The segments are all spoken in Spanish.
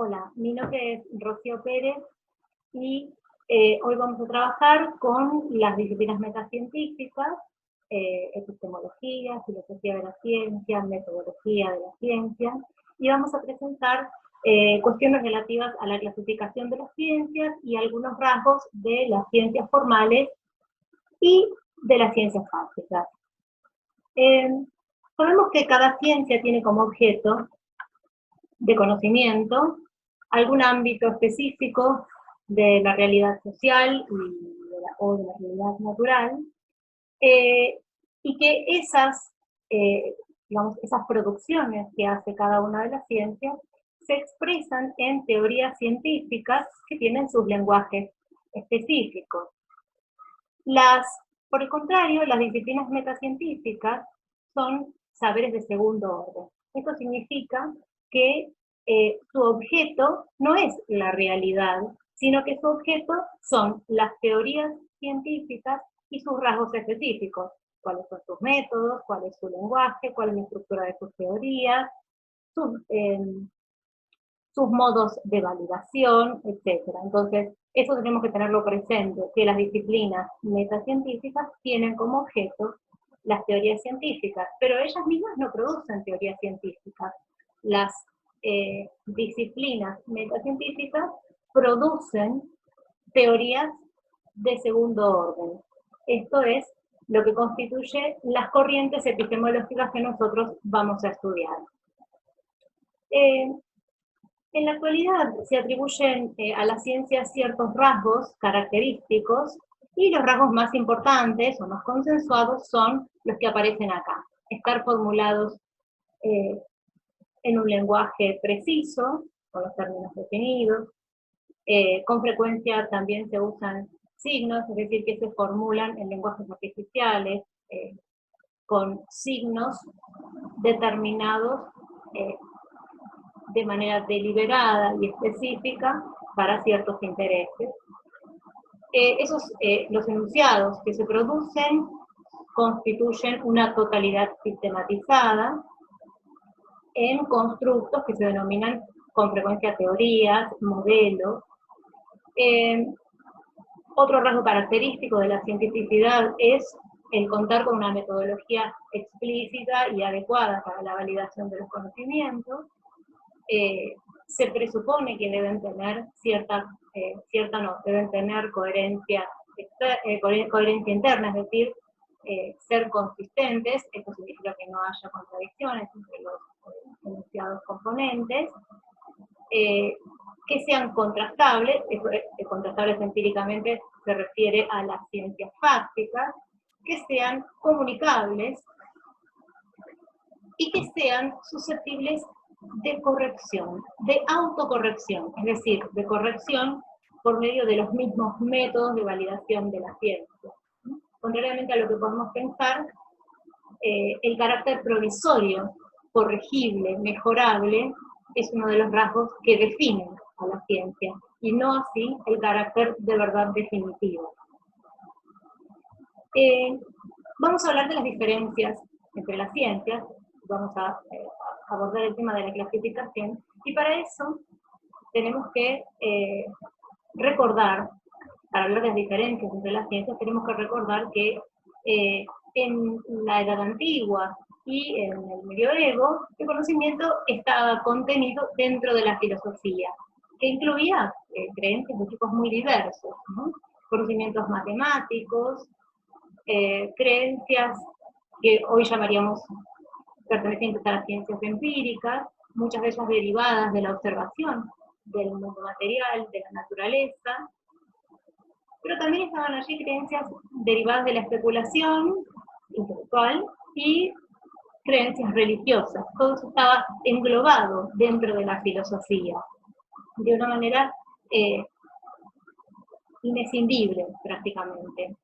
Hola, mi nombre es Rocío Pérez y hoy vamos a trabajar con las disciplinas metacientíficas, epistemología, filosofía de la ciencia, metodología de la ciencia, y vamos a presentar cuestiones relativas a la clasificación de las ciencias y algunos rasgos de las ciencias formales y de las ciencias fácticas. Sabemos que cada ciencia tiene como objeto de conocimiento algún ámbito específico de la realidad social o de la realidad natural, y que esas producciones que hace cada una de las ciencias se expresan en teorías científicas que tienen sus lenguajes específicos. Por el contrario, las disciplinas metacientíficas son saberes de segundo orden. Esto significa que su objeto no es la realidad, sino que su objeto son las teorías científicas y sus rasgos específicos. Cuáles son sus métodos, cuál es su lenguaje, cuál es la estructura de sus teorías, sus modos de validación, etc. Entonces, eso tenemos que tenerlo presente, que las disciplinas metacientíficas tienen como objeto las teorías científicas, pero ellas mismas no producen teorías científicas. Las disciplinas metacientíficas producen teorías de segundo orden. Esto es lo que constituye las corrientes epistemológicas que nosotros vamos a estudiar. En la actualidad se atribuyen a la ciencia ciertos rasgos característicos, y los rasgos más importantes o más consensuados son los que aparecen acá. Estar formulados en un lenguaje preciso, con los términos definidos. Con frecuencia también se usan signos, es decir, que se formulan en lenguajes artificiales, con signos determinados de manera deliberada y específica para ciertos intereses. Los enunciados que se producen constituyen una totalidad sistematizada en constructos que se denominan con frecuencia teorías, modelos. Otro rasgo característico de la cientificidad es el contar con una metodología explícita y adecuada para la validación de los conocimientos. Se presupone que deben tener deben tener coherencia interna, es decir, ser consistentes. Esto significa que no haya contradicciones entre los enunciados componentes, que sean contrastables. Contrastables empíricamente se refiere a las ciencias fácticas, que sean comunicables y que sean susceptibles de corrección, de autocorrección, es decir, de corrección por medio de los mismos métodos de validación de la ciencia. Contrariamente a lo que podemos pensar, el carácter provisorio, corregible, mejorable, es uno de los rasgos que definen a la ciencia, y no así el carácter de verdad definitivo. Vamos a hablar de las diferencias entre las ciencias, vamos a abordar el tema de la clasificación, y para eso tenemos que recordar, para hablar de las diferencias entre las ciencias, tenemos que recordar que en la Edad Antigua y en el Medioevo, el conocimiento estaba contenido dentro de la filosofía, que incluía creencias de tipos muy diversos, ¿no? Conocimientos matemáticos, creencias que hoy llamaríamos pertenecientes a las ciencias empíricas, muchas de ellas derivadas de la observación del mundo material, de la naturaleza, pero también estaban allí creencias derivadas de la especulación intelectual y creencias religiosas. Todo eso estaba englobado dentro de la filosofía, de una manera inescindible prácticamente.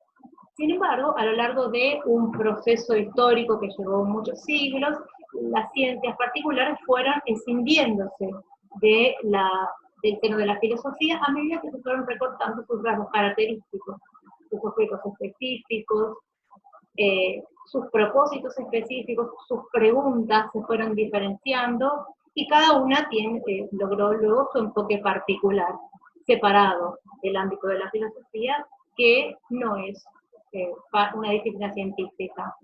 Sin embargo, a lo largo de un proceso histórico que llevó muchos siglos, las ciencias particulares fueron escindiéndose del seno de la filosofía a medida que se fueron recortando sus rasgos característicos, sus objetos específicos, sus propósitos específicos, sus preguntas se fueron diferenciando y cada una logró luego su enfoque particular, separado del ámbito de la filosofía, que no es una disciplina científica.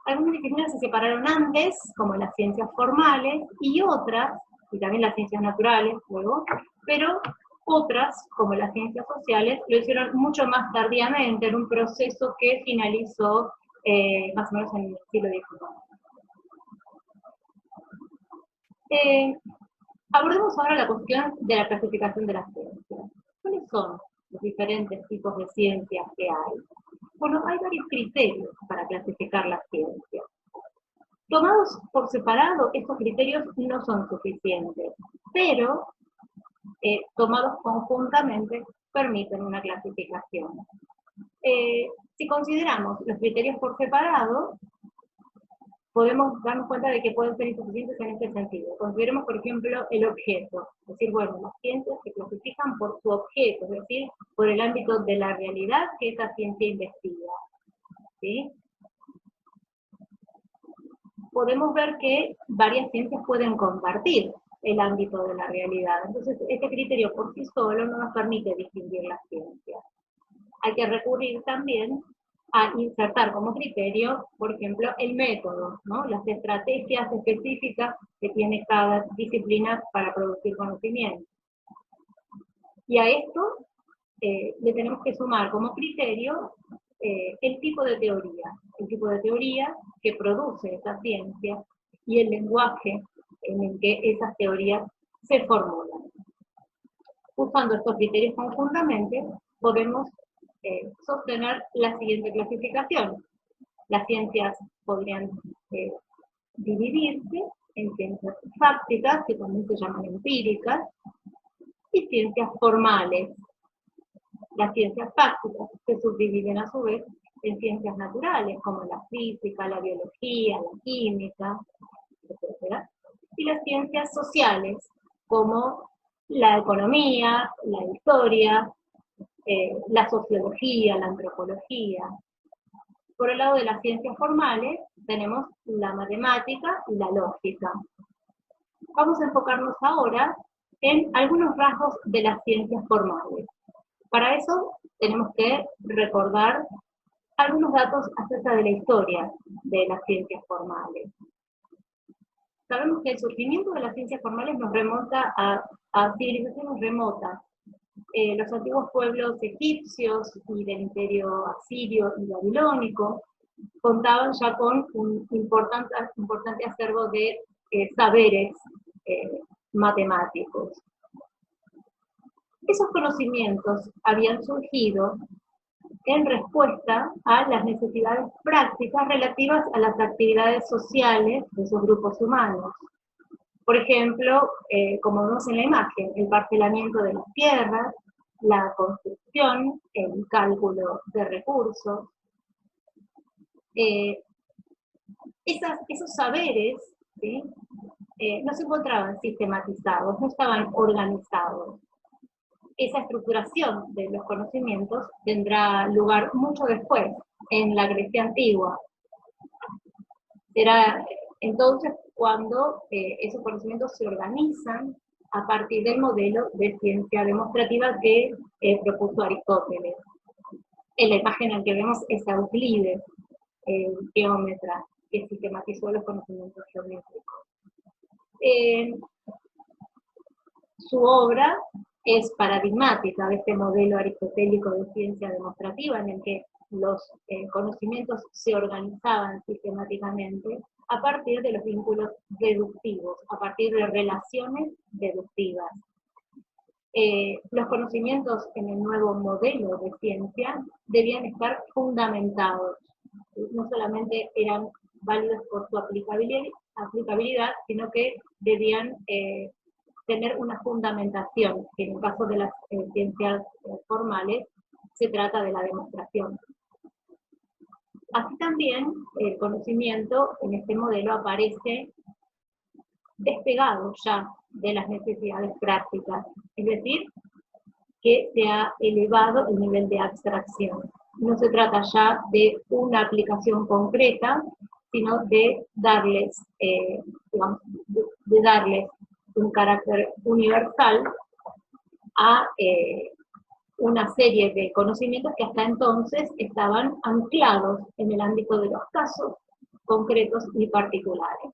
Algunas disciplinas se separaron antes, como las ciencias formales, y otras, y también las ciencias naturales luego, pero otras, como las ciencias sociales, lo hicieron mucho más tardíamente, en un proceso que finalizó más o menos en el siglo XIX. Abordemos ahora la cuestión de la clasificación de las ciencias. ¿Cuáles son los diferentes tipos de ciencias que hay? Bueno, hay varios criterios para clasificar las ciencias. Tomados por separado, estos criterios no son suficientes, pero tomados conjuntamente permiten una clasificación. Si consideramos los criterios por separado, podemos darnos cuenta de que pueden ser insuficientes en este sentido. Consideremos, por ejemplo, el objeto. Es decir, bueno, las ciencias se clasifican por su objeto, es decir, por el ámbito de la realidad que esa ciencia investiga. ¿Sí? Podemos ver que varias ciencias pueden compartir el ámbito de la realidad. Entonces, este criterio por sí solo no nos permite distinguir las ciencias. Hay que recurrir también a insertar como criterio, por ejemplo, el método, ¿no? Las estrategias específicas que tiene cada disciplina para producir conocimiento. Y a esto le tenemos que sumar como criterio el tipo de teoría que produce esa ciencia y el lenguaje en el que esas teorías se formulan. Usando estos criterios conjuntamente, podemos sostener la siguiente clasificación. Las ciencias podrían dividirse en ciencias fácticas, que también se llaman empíricas, y ciencias formales. Las ciencias fácticas se subdividen a su vez en ciencias naturales, como la física, la biología, la química, etc. Y las ciencias sociales, como la economía, la historia, la sociología, la antropología. Por el lado de las ciencias formales, tenemos la matemática y la lógica. Vamos a enfocarnos ahora en algunos rasgos de las ciencias formales. Para eso tenemos que recordar algunos datos acerca de la historia de las ciencias formales. Sabemos que el surgimiento de las ciencias formales nos remonta a civilizaciones remotas. Los antiguos pueblos egipcios y del imperio asirio y babilónico contaban ya con un importante acervo de saberes matemáticos. Esos conocimientos habían surgido en respuesta a las necesidades prácticas relativas a las actividades sociales de esos grupos humanos. Por ejemplo, como vemos en la imagen, el parcelamiento de las tierras, la construcción, el cálculo de recursos. Esos saberes, ¿sí? No se encontraban sistematizados, no estaban organizados. Esa estructuración de los conocimientos tendrá lugar mucho después, en la Grecia antigua. Será entonces cuando esos conocimientos se organizan a partir del modelo de ciencia demostrativa que propuso Aristóteles. En la imagen en la que vemos es Euclides, el geómetra, que sistematizó los conocimientos geométricos. Su obra es paradigmática de este modelo aristotélico de ciencia demostrativa en el que los conocimientos se organizaban sistemáticamente a partir de los vínculos deductivos, a partir de relaciones deductivas. Los conocimientos en el nuevo modelo de ciencia debían estar fundamentados, no solamente eran válidos por su aplicabilidad, sino que debían tener una fundamentación, que en el caso de las ciencias formales se trata de la demostración. Así también el conocimiento en este modelo aparece despegado ya de las necesidades prácticas, es decir, que se ha elevado el nivel de abstracción. No se trata ya de una aplicación concreta, sino de darles, un carácter universal a una serie de conocimientos que hasta entonces estaban anclados en el ámbito de los casos concretos y particulares.